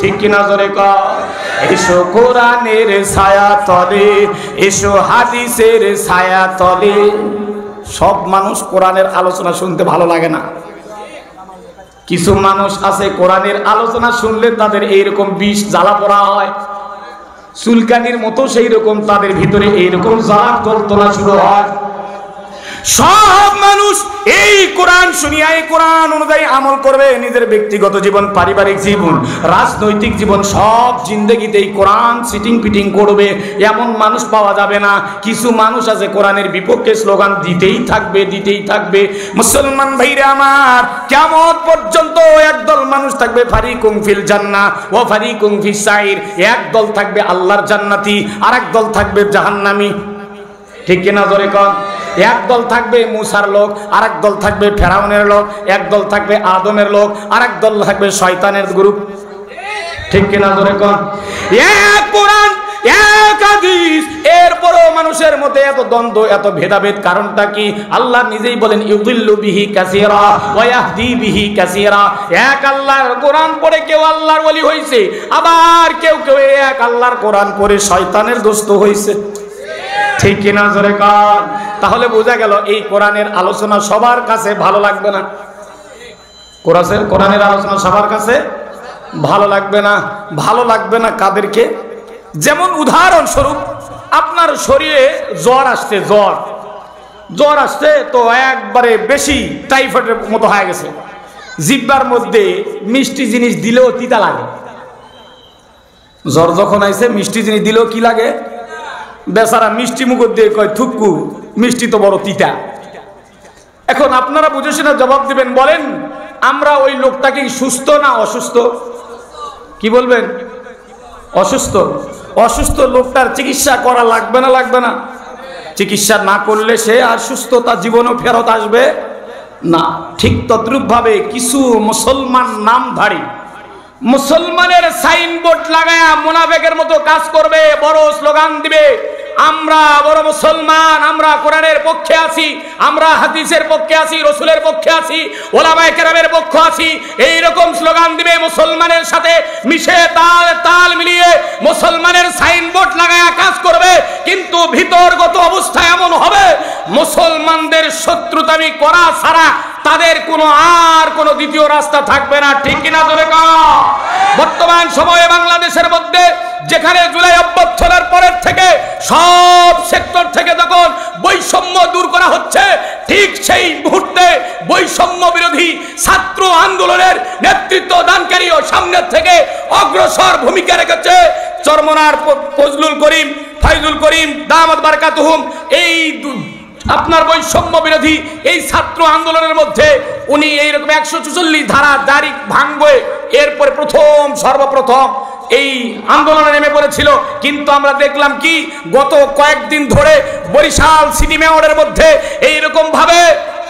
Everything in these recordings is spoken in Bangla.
ঠিক কিনা জোরে কর। এসো কোরআনের ছায়া তলে, এসো হাদিসের ছায়া তলে। সব মানুষ কোরআনের আলোচনা শুনতে ভালো লাগে না। কিছু মানুষ আছে কোরআনের আলোচনা শুনলে তাদের এইরকম বিষ জ্বালা পোড়া হয়, চুলকানির মতো সেই রকম তাদের ভিতরে এইরকম জ্বালা যন্ত্রণা শুরু হয়। সব মানুষ এই কোরআন শুনিয়া এই কোরআন অনুযায়ী আমল করবে। নিজের ব্যক্তিগত জীবন, পারিবারিক জীবন, রাজনৈতিক জীবন, সব জিন্দেগিতে এই কোরআন সিটিং পিটিং করবে, এমন মানুষ পাওয়া যাবে না। কিছু মানুষ আছে কোরআনের বিপক্ষে স্লোগান দিতেই থাকবে, দিতেই থাকবে। মুসলমান ভাইরা আমার, কিয়ামত পর্যন্ত একদল মানুষ থাকবে ফারিকুম ফিল জান্নাহ ওয়া ফারিকুম ফিস সাইর। এক দল থাকবে আল্লাহর জান্নাতি, আর এক দল থাকবে জাহান্নামী। ঠিক কিনা জোরে কর। এক দল থাকবে মুসার লোক, আর এক দল থাকবে ফেরাউনের লোক, এক দল থাকবে আদমের লোক, আর এক দল থাকবে শয়তানের গ্রুপ। ঠিক কিনা জোরে কর। এক কোরআন এক হাদিস, এরপরও মানুষের মধ্যে এত দ্বন্দ্ব, এত ভেদাভেদ, কারণটা কি? আল্লাহ নিজেই বলেন ইউদিল্লু বিহি কাসীরা ওয়া ইয়াহদি বিহি কাসীরা। এক আল্লাহর কোরআন পড়ে কেউ আল্লাহর ওলি হইছে, আবার কেউ কেউ এক আল্লাহর কোরআন পড়ে শয়তানের দোস্ত হইছে। ঠিক কিনা জোরে কর। তাহলে বোঝা গেল এই কোরআনের আলোচনা সবার কাছে ভালো লাগবে না। কোরআনের আলোচনা সবার কাছে ভালো লাগবে না। ভালো লাগবে না কাদেরকে? যেমন উদাহরণস্বরূপ, আপনার শরীরে জ্বর আসছে, জ্বর আসছে তো একবারে বেশি টাইফয়েডের মতো হয়ে গেছে, জিহ্বার মধ্যে মিষ্টি জিনিস দিলেও তিতা লাগে। জ্বর যখন আইছে মিষ্টি জিনিস দিলেও কি লাগে? বেচারা মিষ্টি মুখ দিয়ে কয় থুক্কু, মিষ্টি তো বড় তিতা। এখন আপনারা বুঝে শুনে জবাব দিবেন, বলেন আমরা ওই লোকটাকে সুস্থ না অসুস্থ? কি বলবেন? অসুস্থ। অসুস্থ লোকটার চিকিৎসা করা লাগবে না লাগবে না? চিকিৎসা না করলে সে আর সুস্থতা জীবনেও ফেরত আসবে না। ঠিক তদ্রূপ ভাবে কিছু মুসলমান নামধারী মুসলমানের সাইনবোর্ড লাগায়া মুনাফিকের মতো কাজ করবে, বড় স্লোগান দিবে, আমরা বড় মুসলমান, আমরা কোরআনের পক্ষে আছি, আমরা হাদিসের পক্ষে আছি, রাসূলের পক্ষে আছি, ওলামায়ে কেরামের পক্ষে আছি, এই রকম স্লোগান দিবে। মুসলমানের সাথে মিশে তাল মিলিয়ে মুসলমানের সাইনবোর্ড লাগায়া কাজ করবে, কিন্তু ভিতরগত অবস্থা এমন হবে মুসলমানদের শত্রুতামি করা ছাড়া তাদের কোনো দ্বিতীয় রাস্তা থাকবে না। ঠিক কিনা জোরে কও। বর্তমান সময়ে বাংলাদেশের মধ্যে যেখানে জুলাই অভ্যুত্থানের পরের থেকে সব সেক্টর থেকে যখন বৈষম্য দূর করা হচ্ছে, ঠিক সেই মুহূর্তে বৈষম্য বিরোধী ছাত্র আন্দোলনের নেতৃত্ব দানকারীও সামনের থেকে অগ্রসর ভূমিকা রেখেছে। চরমনার ফয়জুল করিম দামাত বারাকাতুহুম, এই আপনার বৈষম্য বিরোধী এই ছাত্র আন্দোলনের মধ্যে উনি এইরকম 144 ধারা জারি ভাঙবে, এরপরে সর্বপ্রথম এই আন্দোলনে নেমে পড়েছিল। কিন্তু আমরা দেখলাম কি গত কয়েকদিন ধরে বরিশাল সিটি মেয়রের মধ্যে এইরকম ভাবে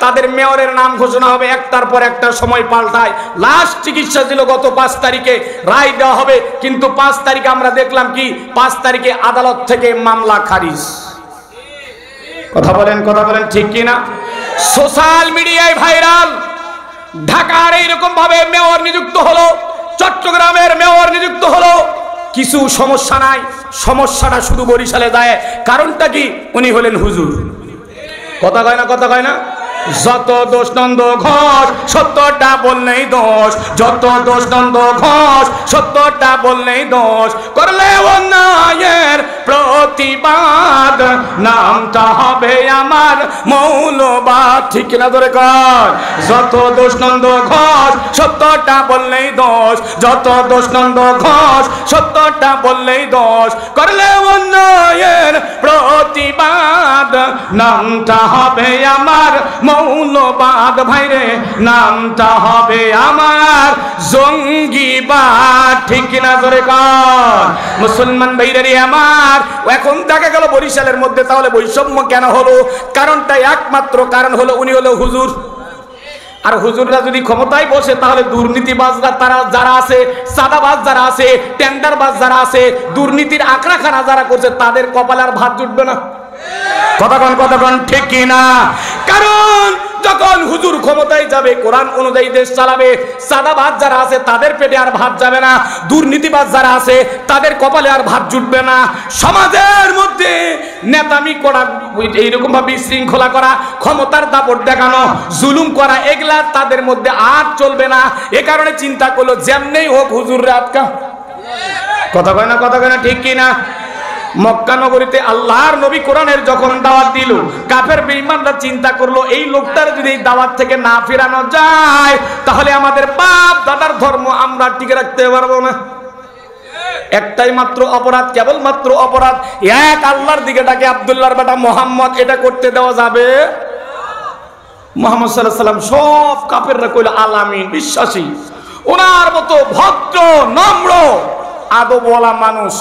তাদের মেয়রের নাম ঘোষণা হবে, একটার পর একটা সময় পাল্টায়। লাস্ট চিকিৎসা ছিল গত 5 তারিখে, রায় দেওয়া হবে, কিন্তু 5 তারিখে আমরা দেখলাম কি 5 তারিখে আদালত থেকে মামলা খারিজ। কথা বলেন ঠিক কিনা? সোশ্যাল মিডিয়ায় ভাইরাল, ঢাকার এইরকম ভাবে মেয়র নিযুক্ত হলো, চট্টগ্রামের মেয়র নিযুক্ত হলো, কিছু সমস্যা নাই, সমস্যাটা শুধু বরিশালে দেয়। কারণটা কি? উনি হলেন হুজুর। কথা কয় না? যত দোষ নন্দ ঘোষ, সত্যটা বললেই দোষ, যত দোষ নন্দ ঘোষ, সত্যটা বললেই দোষ, করলে অন্যায়ের প্রতিবাদ, নামটা হবে আমার মৌলবাদ। ঠিক কিনা ধরে কর। যত দোষ নন্দ ঘোষ, সত্যটা বললেই দোষ, যত দোষ নন্দ ঘোষ, সত্যটা বললেই দোষ, করলে অন্যায়ের প্রতিবাদ, নামটা হবে আমার মৌলবাদ। ভাইরে নামটা হবে আমার জঙ্গিবাদ। ঠিক কিনা জোরে কর। মুসলমান ভাইরে আমার, এখন দেখা গেল বরিশালের মধ্যে তাহলে বৈষম্য কেন হলো? কারণটা একমাত্র কারণ হলো উনি হলো হুজুর। আর হুজুররা যদি ক্ষমতায় বসে তাহলে দুর্নীতিবাজরা তারা যারা আছে, সাদাবাজ যারা আছে, টেন্ডারবাজ যারা আছে, দুর্নীতির আঁকড়াখানা যারা করছে তাদের কপালে আর ভাত জুটবে না। কতক্ষণ ঠিক কিনা? কারণ যখন হুজুর ক্ষমতায় যাবে, কোরআন অনুযায়ী দেশ চালাবে, সাদাবাজ যারা আছে তাদের পেটে আর ভাত যাবে না, দুর্নীতিবাজ যারা আছে তাদের কপালে আর ভাত জুটবে না। সমাজের মধ্যে নেতামি করা, এইরকম ভাবে শৃঙ্খলা করা, ক্ষমতার দাপট দেখানো, জুলুম করা, এগুলা তাদের মধ্যে আর চলবে না। এ কারণে চিন্তা করলো যেমনি হোক হুজুররা আটকা। কথা কয় না ঠিক কিনা? মক্কা নগরীতে আল্লাহর নবী কোরআনের যখন দাওয়াত দিল, কাফের বেঈমানরা চিন্তা করলো এই লোকটার যদি এই দাওয়াত থেকে না ফেরানো যায় তাহলে আমাদের বাপ দাদার ধর্ম আমরা টিকে রাখতে পারবো না। একটাই মাত্র অপরাধ, কেবল মাত্র অপরাধ, এক আল্লাহর দিকে ডাকে আব্দুল্লাহর বেটা মোহাম্মদ, এটা করতে দেওয়া যাবে? মুহাম্মদ সাল্লাল্লাহু আলাইহি সাল্লাম সব কাফেররা কইল আলামিন, বিশ্বাসী। ওনার মতো ভদ্র নম্র আদবওয়ালা মানুষ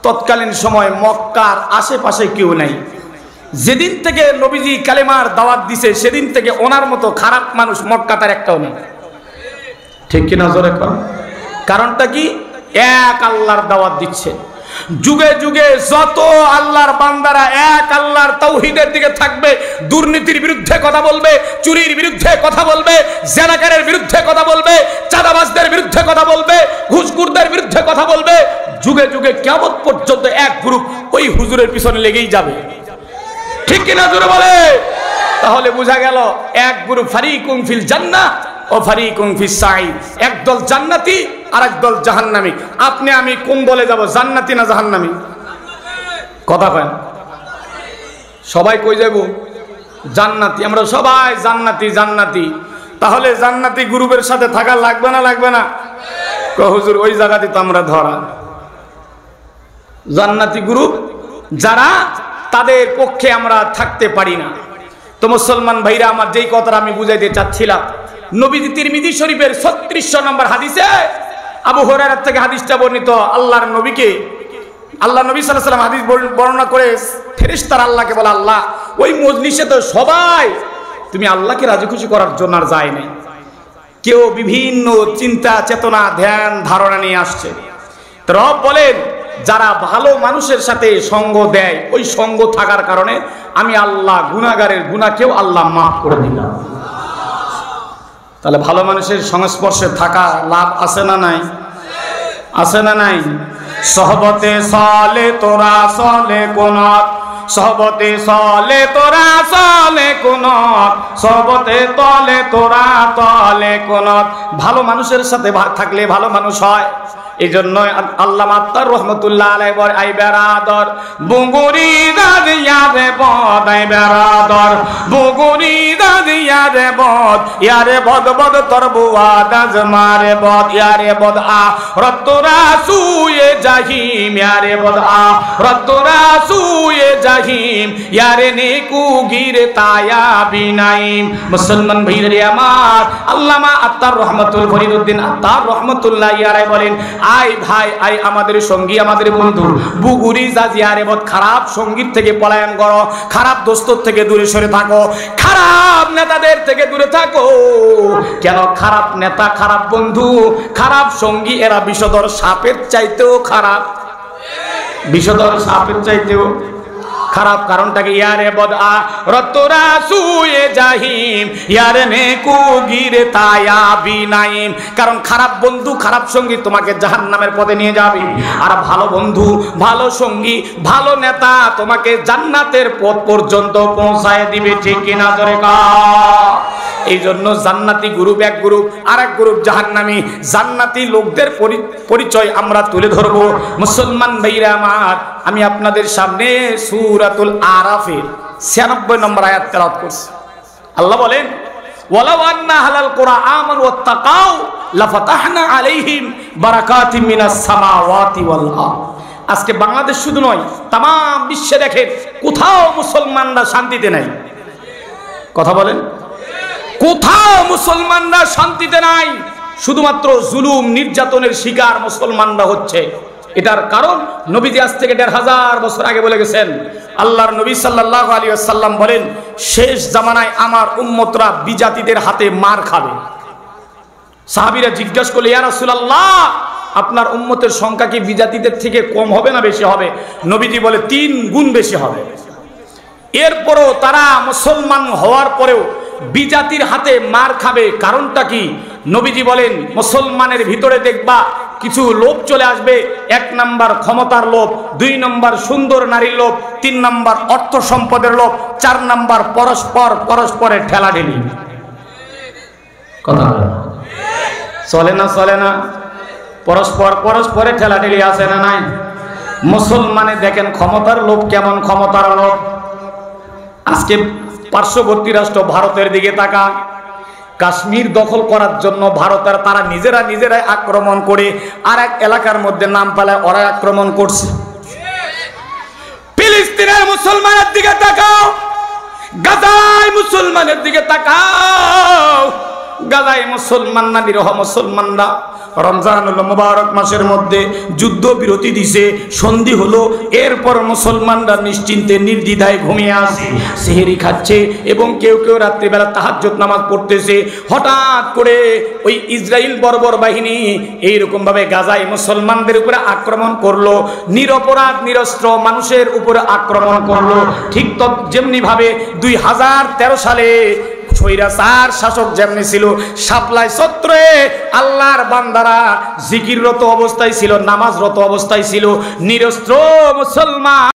তৎকালীন সময় মক্কার আশেপাশে কেউ নাই। যেদিন থেকে নবীজি কালেমার দাওয়াত দিছে সেদিন থেকে ওনার মতো খারাপ মানুষ মক্কা তার একটাও নেই। ঠিক কিনা জোরে কর? কারণটা কি? এক আল্লাহর দাওয়াত দিচ্ছে। যুগে যুগে যত আল্লাহর বান্দারা এক আল্লাহর তাওহীদের দিকে থাকবে, দুর্নীতির বিরুদ্ধে কথা বলবে, চুরির বিরুদ্ধে কথা বলবে, জেনাকারের বিরুদ্ধে কথা বলবে, চাঁদাবাজদের বিরুদ্ধে কথা বলবে, ঘুষখোরদের বিরুদ্ধে কথা বলবে, যুগে যুগে কিয়ামত পর্যন্ত এক গ্রুপ ওই হুজুরের পিছনে লেগেই যাবে। ঠিক কিনা জোরে বলে? তাহলে বোঝা গেল এক গ্রুপ ফারিকুন ফিল জান্নাহ ও ফারিকুন ফিস সাঈদ, একদল জান্নাতি আর একদল জাহান্নামী। আপনি আমি কোন দলে যাব, জান্নাতি না জাহান্নামী? কথা কয় সবাই কই যাব? জান্নাতি। আমরা সবাই জান্নাতি। তাহলে জান্নাতি গ্রুপের সাথে থাকা লাগবে না? হুজুর ওই জায়গাতে তো আমরা ধরা। জান্নাতি গ্রুপ যারা, তাদের পক্ষে আমরা থাকতে পারি না। তো মুসলমান ভাইরা আমার, যেই কথাটা আমি বুঝাইতে চাচ্ছিলাম, নবী তিরমিজি শরীফের 3600 নম্বর হাদিসে আবু হুরায়রা থেকে হাদিসটা বর্ণিত। আল্লাহর নবী সাল্লাল্লাহু আলাইহি ওয়াসাল্লাম হাদিস বর্ণনা করে ফেরেশতারা আল্লাহকে বলে, আল্লাহ ওই মজলিসে তো সবাই তুমি আল্লাহকে রাজি খুশি করার জন্য আর যায় নাই, কেউ বিভিন্ন চিন্তা চেতনা ধ্যান ধারণা নিয়ে আসছে। রব বলেন, যারা ভালো মানুষের সাথে সঙ্গ দেয়, ওই সঙ্গ থাকার কারণে আমি আল্লাহ গুনাহগারের গুনাহকেও আল্লাহ মাফ করে দিলাম। তাহলে ভালো মানুষের সংস্পর্শে থাকা লাভ আছে না নাই? আছে না নাই? সহবতে চলে তোরা চলে কোনত, সহবতে চলে তোরা চলে কোনত, সহবতে তলে তোরা তলে কোনত। ভালো মানুষের সাথে থাকলে ভালো মানুষ হয়। এই জন্য আল্লামা আত্তার রহমতুল্লাহ আলাইহি বলে, আই বেরাদর বুগুরি দাদিয়া রে বদ, আই বেরাদর বুগুরি দাদিয়া রে বদ, ইয়ারে বদ বদ তোর বুয়া দাজ মারে বদ, ইয়ারে বদ আ রত্তরা সুয়ে জাহিম, ইয়ারে বদ আ রত্তরা সুয়ে জাহিম, ইয়ারে নেকু গিরে তায়া বিনাইম। মুসলমান ভাইরে আমার, আল্লামা আত্তার রহমতুল ফরিদউদ্দিন আত্তার রহমতুল্লাহ আলাইহি বলেন, আই ভাই, আই আমাদের সঙ্গী, আমাদের বন্ধু, বুগুরি জাজিয়ারে বদ, খারাপ সঙ্গীত থেকে পলায়ন করো, খারাপ দোস্তর থেকে দূরে সরে থাকো, খারাপ নেতাদের থেকে দূরে থাকো। কেন? খারাপ নেতা, খারাপ বন্ধু, খারাপ সঙ্গী, এরা বিষধর সাপের চাইতেও খারাপ, বিষধর সাপের চাইতেও খারাপ। কারণটাকে ইয়ারে বদ আ রত্তরা সুয়ে জাহিম, ইয়ারে নেকু গিরে তায়া বিনাইম। কারণ খারাপ বন্ধু, খারাপ সঙ্গী তোমাকে জাহান্নামের পথে নিয়ে যাবে, আর ভালো বন্ধু, ভালো সঙ্গী, ভালো নেতা তোমাকে জান্নাতের পথ পর্যন্ত পৌঁছায় দিবে। ঠিক কিনা জোরে কও? এই জন্য জান্নাতি গ্রুপ এক গ্রুপ, আর এক গ্রুপ জাহান্নামী। জান্নাতি লোকদের পরিচয় আমরা তুলে ধরব। মুসলমান ভাইরা আমার, আমি আপনাদের সামনে সূরাতুল আরাফের 96 নম্বর আয়াত তেলাওয়াত করছি। আল্লাহ বলেন, ওয়ালাউ আন্না আহলাল কুরআ আমানু ওয়াত্তাকাউ লাফাতাহনা আলাইহিম বারাকাতিম মিনাস সামাওয়াতি ওয়াল আরদ। আজকে বাংলাদেশ শুধু নয়, তাম বিশ্বে দেখেন কোথাও মুসলমানরা শান্তিতে নাই। কথা বলেন, কোথাও মুসলমানরা শান্তিতে নাই। শুধুমাত্র জুলুম নির্যাতনের শিকার মুসলমানরা হচ্ছে। এটার কারণ নবীজি আজ থেকে ১৫০০ বছর আগে বলে গেছেন। আল্লাহর নবী সাল্লাল্লাহু আলাইহি ওয়াসাল্লাম বলেন, শেষ জামানায় আমার উম্মতরা বিজাতিদের হাতে মার খাবে। সাহাবীরা জিজ্ঞাসা করলে, ইয়া রাসূলুল্লাহ, আপনার উম্মতের সংখ্যা কি বিজাতিদের থেকে কম হবে না বেশি হবে? নবীজি বলে ৩ গুণ বেশি হবে। এরপরও তারা মুসলমান হওয়ার পরেও বিজাতির হাতে মার খাবে। কারণটা কি? নবীজি বলেন মুসলমানের ভিতরে দেখবা কিছু লোভ চলে আসবে। 1 নাম্বার ক্ষমতার লোভ, 2 নাম্বার সুন্দর নারীর লোভ, 3 নাম্বার অর্থ সম্পদের লোভ, 4 নাম্বার পরস্পরের ঠেলাঠেলি। কথা চলে না? চলে না? পরস্পরের ঠেলাঠেলি আছে না নাই? মুসলমানে দেখেন ক্ষমতার লোভ কেমন ক্ষমতার লোভ। আজকে পার্শ্ববর্তী রাষ্ট্র ভারতের দিকে তাকা, কাশ্মীর দখল করার জন্য ভারতের তারা নিজেরাই আক্রমণ করে আর এক এলাকার মধ্যে নাম পালায় ওরা আক্রমণ করছে। ফিলিস্তিনের মুসলমানের দিকে তাকাও, গাজায় মুসলমানের দিকে তাকাও। গাজায় মুসলমানরা, নিরহ মুসলমানরা রমজানুল মুবারক মাসের মধ্যে যুদ্ধ বিরতি দিছে, সন্ধি হলো, এরপর মুসলমানরা নিশ্চিন্তে নির্দ্বিধায় ঘুমিয়ে আসে, সেহরি খাচ্ছে এবং কেউ কেউ রাত্রিবেলা তাহাজ্জুদ নামাজ পড়তেছে। হঠাৎ করে ওই ইসরায়েল বর্বর বাহিনী এইরকম ভাবে গাজায় মুসলমানদের উপরে আক্রমণ করলো, নিরপরাধ নিরস্ত্র মানুষের উপরে আক্রমণ করলো। ঠিক তো যেমনি ভাবে 2013 সালে স্বৈরাচার শাসক যেমনি ছিল, শাপলায় চত্বরে আল্লাহর বান্দারা জিকিররত অবস্থায় ছিল, নামাজরত অবস্থায় ছিল, নিরস্ত্র মুসলমান